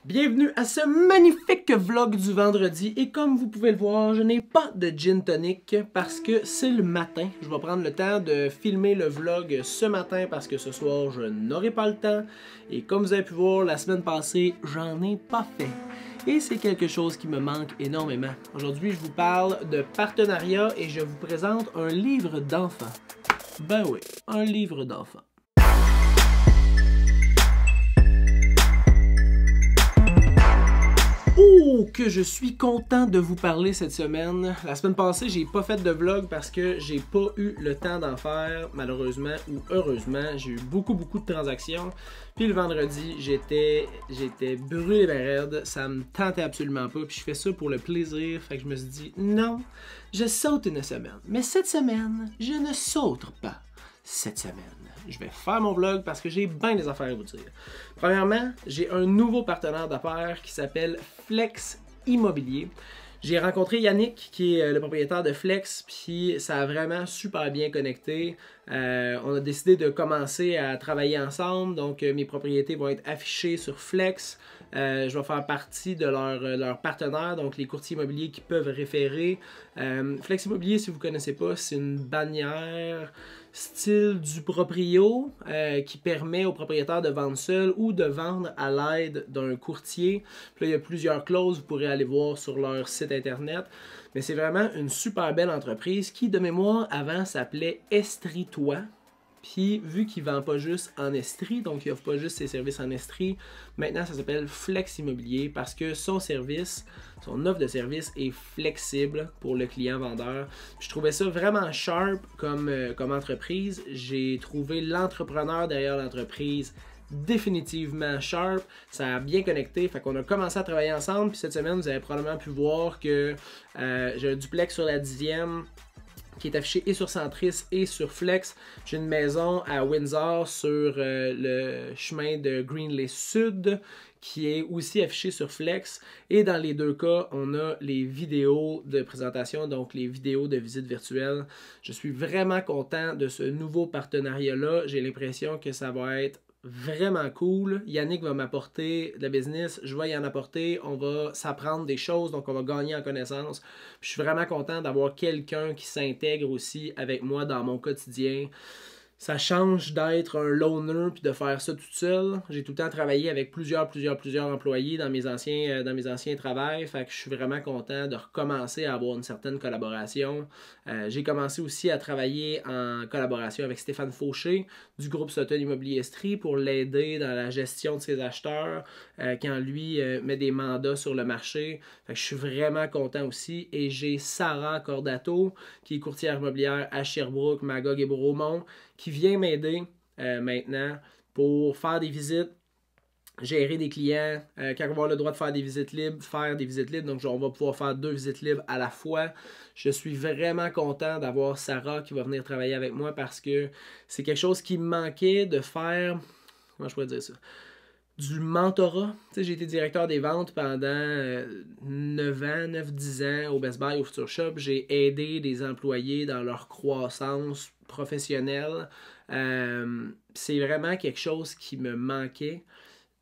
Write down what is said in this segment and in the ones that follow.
Bienvenue à ce magnifique vlog du vendredi et comme vous pouvez le voir, je n'ai pas de gin tonic parce que c'est le matin. Je vais prendre le temps de filmer le vlog ce matin parce que ce soir je n'aurai pas le temps et comme vous avez pu voir la semaine passée, j'en ai pas fait. Et c'est quelque chose qui me manque énormément. Aujourd'hui, je vous parle de partenariat et je vous présente un livre d'enfants. Ben oui, un livre d'enfants. Oh, que je suis content de vous parler cette semaine. La semaine passée, j'ai pas fait de vlog parce que j'ai pas eu le temps d'en faire, malheureusement ou heureusement. J'ai eu beaucoup de transactions. Puis le vendredi, j'étais brûlé ben raide. Ça me tentait absolument pas. Puis je fais ça pour le plaisir. Fait que je me suis dit, non, je saute une semaine. Mais cette semaine, je ne saute pas. Cette semaine, je vais faire mon vlog parce que j'ai bien des affaires à vous dire. Premièrement, j'ai un nouveau partenaire d'affaires qui s'appelle Flex Immobilier. J'ai rencontré Yannick, qui est le propriétaire de Flex, puis ça a vraiment super bien connecté. On a décidé de commencer à travailler ensemble, donc mes propriétés vont être affichées sur Flex. Je vais faire partie de leur partenaire, donc les courtiers immobiliers qui peuvent référer. Flex Immobilier, si vous ne connaissez pas, c'est une bannière style du proprio qui permet aux propriétaires de vendre seul ou de vendre à l'aide d'un courtier. Puis là, il y a plusieurs clauses, vous pourrez aller voir sur leur site internet. Mais c'est vraiment une super belle entreprise qui, de mémoire, avant s'appelait Estritois. Puis, vu qu'il ne vend pas juste en estrie, donc il n'offre pas juste ses services en estrie, maintenant ça s'appelle Flex Immobilier parce que son service, son offre de service est flexible pour le client vendeur. Puis, je trouvais ça vraiment sharp comme entreprise. J'ai trouvé l'entrepreneur derrière l'entreprise définitivement sharp, ça a bien connecté, fait qu'on a commencé à travailler ensemble. Puis cette semaine, vous avez probablement pu voir que j'ai un duplex sur la 10e qui est affiché et sur Centris et sur Flex. J'ai une maison à Windsor sur le chemin de Greenleaf Sud qui est aussi affiché sur Flex. Et dans les deux cas, on a les vidéos de présentation, donc les vidéos de visite virtuelle. Je suis vraiment content de ce nouveau partenariat-là. J'ai l'impression que ça va être vraiment cool. Yannick va m'apporter de la business, je vais y en apporter, on va s'apprendre des choses, donc on va gagner en connaissances. Puis je suis vraiment content d'avoir quelqu'un qui s'intègre aussi avec moi dans mon quotidien. Ça change d'être un loner puis de faire ça tout seul. J'ai tout le temps travaillé avec plusieurs employés dans mes anciens travails. Fait que je suis vraiment content de recommencer à avoir une certaine collaboration. J'ai commencé aussi à travailler en collaboration avec Stéphane Fauché du groupe Sutton Immobilier Estrie pour l'aider dans la gestion de ses acheteurs quand lui met des mandats sur le marché. Fait que je suis vraiment content aussi. Et j'ai Sarah Cordato qui est courtière immobilière à Sherbrooke, Magog et Bromont qui vient m'aider maintenant pour faire des visites, gérer des clients, quand on va avoir le droit de faire des visites libres, faire des visites libres. Donc, on va pouvoir faire 2 visites libres à la fois. Je suis vraiment content d'avoir Sarah qui va venir travailler avec moi parce que c'est quelque chose qui me manquait de faire. Comment je pourrais dire ça? Du mentorat. J'ai été directeur des ventes pendant 9-10 ans au Best Buy, au Future Shop. J'ai aidé des employés dans leur croissance professionnelle. C'est vraiment quelque chose qui me manquait.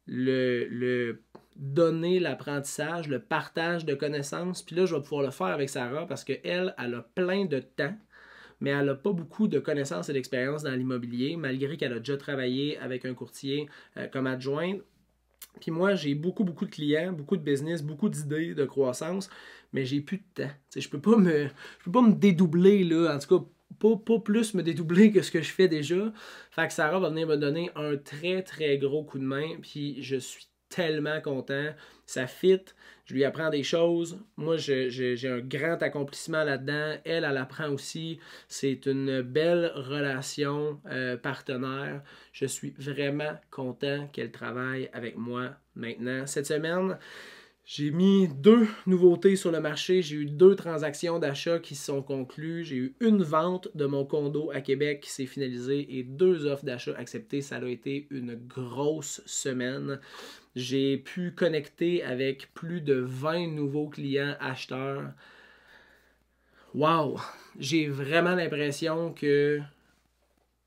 Le donner l'apprentissage, le partage de connaissances. Puis là, je vais pouvoir le faire avec Sarah parce qu'elle, elle a plein de temps mais elle n'a pas beaucoup de connaissances et d'expérience dans l'immobilier, malgré qu'elle a déjà travaillé avec un courtier comme adjointe. Puis moi, j'ai beaucoup de clients, beaucoup de business, beaucoup d'idées de croissance, mais j'ai plus de temps. T'sais, je peux pas me dédoubler, là, en tout cas, pas plus me dédoubler que ce que je fais déjà. Fait que Sarah va venir me donner un très gros coup de main, puis je suis tellement content. Ça fit, je lui apprends des choses. Moi, j'ai un grand accomplissement là-dedans. Elle apprend aussi. C'est une belle relation partenaire. Je suis vraiment content qu'elle travaille avec moi maintenant. Cette semaine, j'ai mis 2 nouveautés sur le marché. J'ai eu 2 transactions d'achat qui se sont conclues. J'ai eu une vente de mon condo à Québec qui s'est finalisée et 2 offres d'achat acceptées. Ça a été une grosse semaine. J'ai pu connecter avec plus de 20 nouveaux clients acheteurs. Wow! J'ai vraiment l'impression que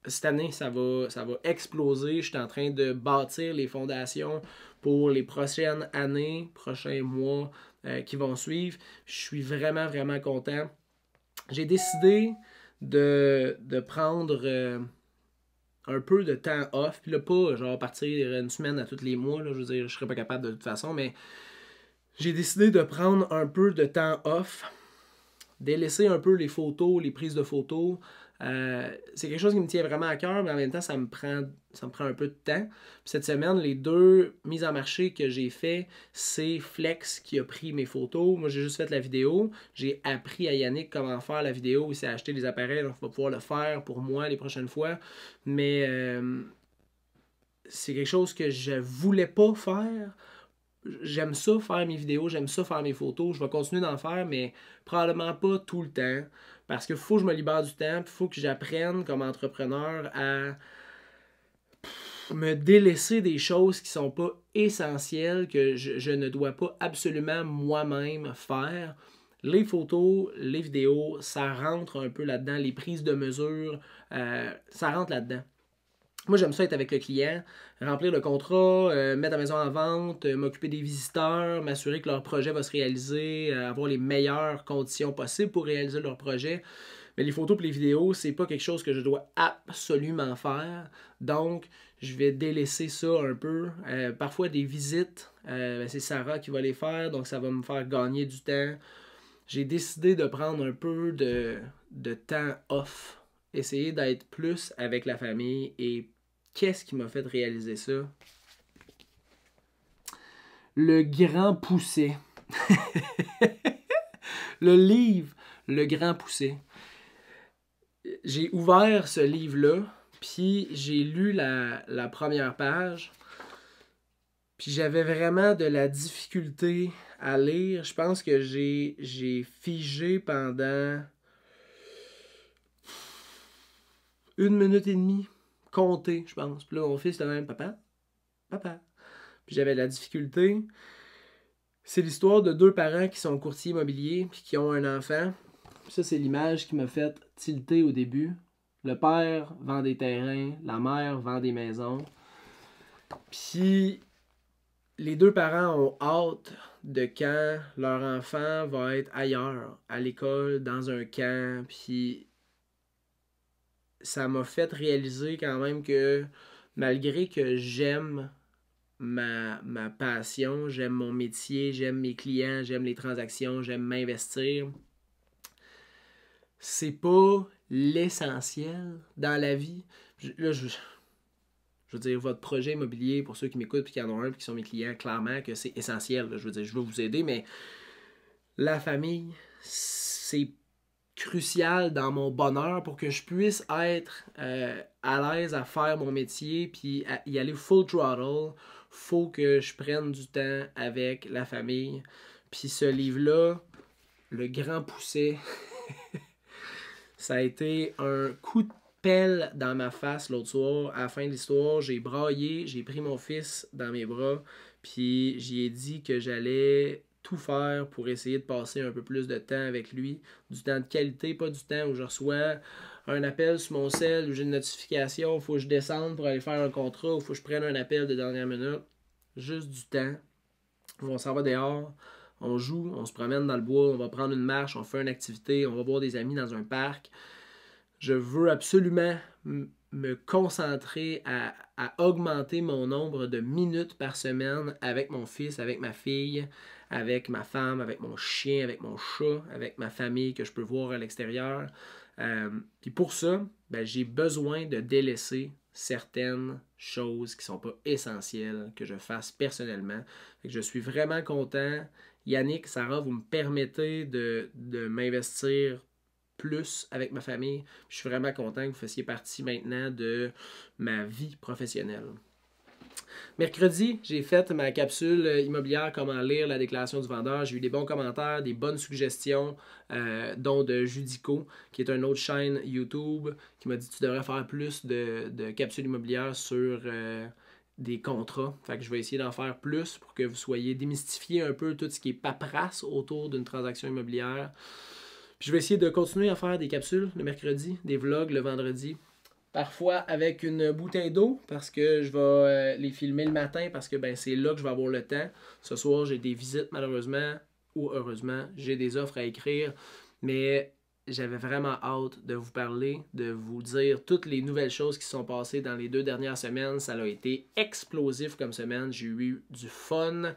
cette année, ça va exploser. Je suis en train de bâtir les fondations pour les prochaines années, prochains mois qui vont suivre. Je suis vraiment, vraiment content. J'ai décidé de prendre un peu de temps off, puis là, pas genre partir une semaine à tous les mois, là, je veux dire, je serais pas capable de toute façon, mais j'ai décidé de prendre un peu de temps off, délaisser un peu les photos, les prises de photos. C'est quelque chose qui me tient vraiment à cœur, mais en même temps, ça me prend un peu de temps. Puis cette semaine, les 2 mises en marché que j'ai fait, c'est Flex qui a pris mes photos. Moi, j'ai juste fait la vidéo. J'ai appris à Yannick comment faire la vidéo. Il s'est acheté les appareils, donc il va pouvoir le faire pour moi les prochaines fois. Mais c'est quelque chose que je voulais pas faire. J'aime ça faire mes vidéos, j'aime ça faire mes photos, je vais continuer d'en faire, mais probablement pas tout le temps, parce qu'il faut que je me libère du temps, il faut que j'apprenne comme entrepreneur à me délaisser des choses qui sont pas essentielles, que je ne dois pas absolument moi-même faire. Les photos, les vidéos, ça rentre un peu là-dedans, les prises de mesure, ça rentre là-dedans. Moi, j'aime ça être avec le client, remplir le contrat, mettre la maison en vente, m'occuper des visiteurs, m'assurer que leur projet va se réaliser, avoir les meilleures conditions possibles pour réaliser leur projet. Mais les photos et les vidéos, c'est pas quelque chose que je dois absolument faire. Donc, je vais délaisser ça un peu. Parfois, des visites, c'est Sarah qui va les faire, donc ça va me faire gagner du temps. J'ai décidé de prendre un peu de temps off. Essayer d'être plus avec la famille. Et qu'est-ce qui m'a fait réaliser ça? Le Grand Poussé. Le livre Le Grand Poussé. J'ai ouvert ce livre-là, puis j'ai lu la première page, puis j'avais vraiment de la difficulté à lire. Je pense que j'ai figé pendant 1 minute et demie, compter, je pense. Puis là, mon fils était même, papa. Puis j'avais de la difficulté. C'est l'histoire de 2 parents qui sont courtiers immobiliers, puis qui ont un enfant. Ça, c'est l'image qui m'a fait tilter au début. Le père vend des terrains, la mère vend des maisons. Puis les 2 parents ont hâte de quand leur enfant va être ailleurs, à l'école, dans un camp. Puis ça m'a fait réaliser quand même que malgré que j'aime ma passion, j'aime mon métier, j'aime mes clients, j'aime les transactions, j'aime m'investir, c'est pas l'essentiel dans la vie. Là, je veux dire, votre projet immobilier, pour ceux qui m'écoutent et qui en ont un et qui sont mes clients, clairement que c'est essentiel. Là. Je veux dire, je veux vous aider, mais la famille, c'est crucial dans mon bonheur pour que je puisse être à l'aise à faire mon métier puis à y aller full throttle. Faut que je prenne du temps avec la famille. Puis ce livre-là, Le Grand Poussé, ça a été un coup de pelle dans ma face l'autre soir. À la fin de l'histoire, j'ai braillé, j'ai pris mon fils dans mes bras, puis j'y ai dit que j'allais tout faire pour essayer de passer un peu plus de temps avec lui. Du temps de qualité, pas du temps où je reçois un appel sur mon cell, où j'ai une notification, il faut que je descende pour aller faire un contrat, ou il faut que je prenne un appel de dernière minute. Juste du temps. On s'en va dehors, on joue, on se promène dans le bois, on va prendre une marche, on fait une activité, on va voir des amis dans un parc. Je veux absolument me concentrer à augmenter mon nombre de minutes par semaine avec mon fils, avec ma fille, avec ma femme, avec mon chien, avec mon chat, avec ma famille que je peux voir à l'extérieur. Puis pour ça, ben, j'ai besoin de délaisser certaines choses qui ne sont pas essentielles que je fasse personnellement. Fait que je suis vraiment content. Yannick, Sarah, vous me permettez de m'investir plus avec ma famille. Je suis vraiment content que vous fassiez partie maintenant de ma vie professionnelle. Mercredi, j'ai fait ma capsule immobilière Comment lire la déclaration du vendeur. J'ai eu des bons commentaires, des bonnes suggestions, dont de Judico, qui est une autre chaîne YouTube, qui m'a dit tu devrais faire plus de capsules immobilières sur des contrats. Fait que je vais essayer d'en faire plus pour que vous soyez démystifiés un peu tout ce qui est paperasse autour d'une transaction immobilière. Puis je vais essayer de continuer à faire des capsules le mercredi, des vlogs le vendredi. parfois avec une bouteille d'eau parce que je vais les filmer le matin parce que ben, c'est là que je vais avoir le temps. Ce soir, j'ai des visites malheureusement ou heureusement, j'ai des offres à écrire, mais j'avais vraiment hâte de vous parler, de vous dire toutes les nouvelles choses qui sont passées dans les 2 dernières semaines. Ça a été explosif comme semaine, j'ai eu du fun.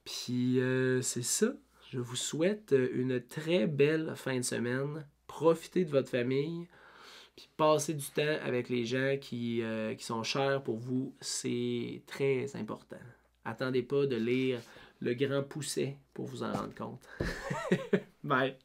Puis c'est ça. Je vous souhaite une très belle fin de semaine. Profitez de votre famille. Puis passez du temps avec les gens qui sont chers pour vous. C'est très important. Attendez pas de lire Le Grand Pousset pour vous en rendre compte. Bye.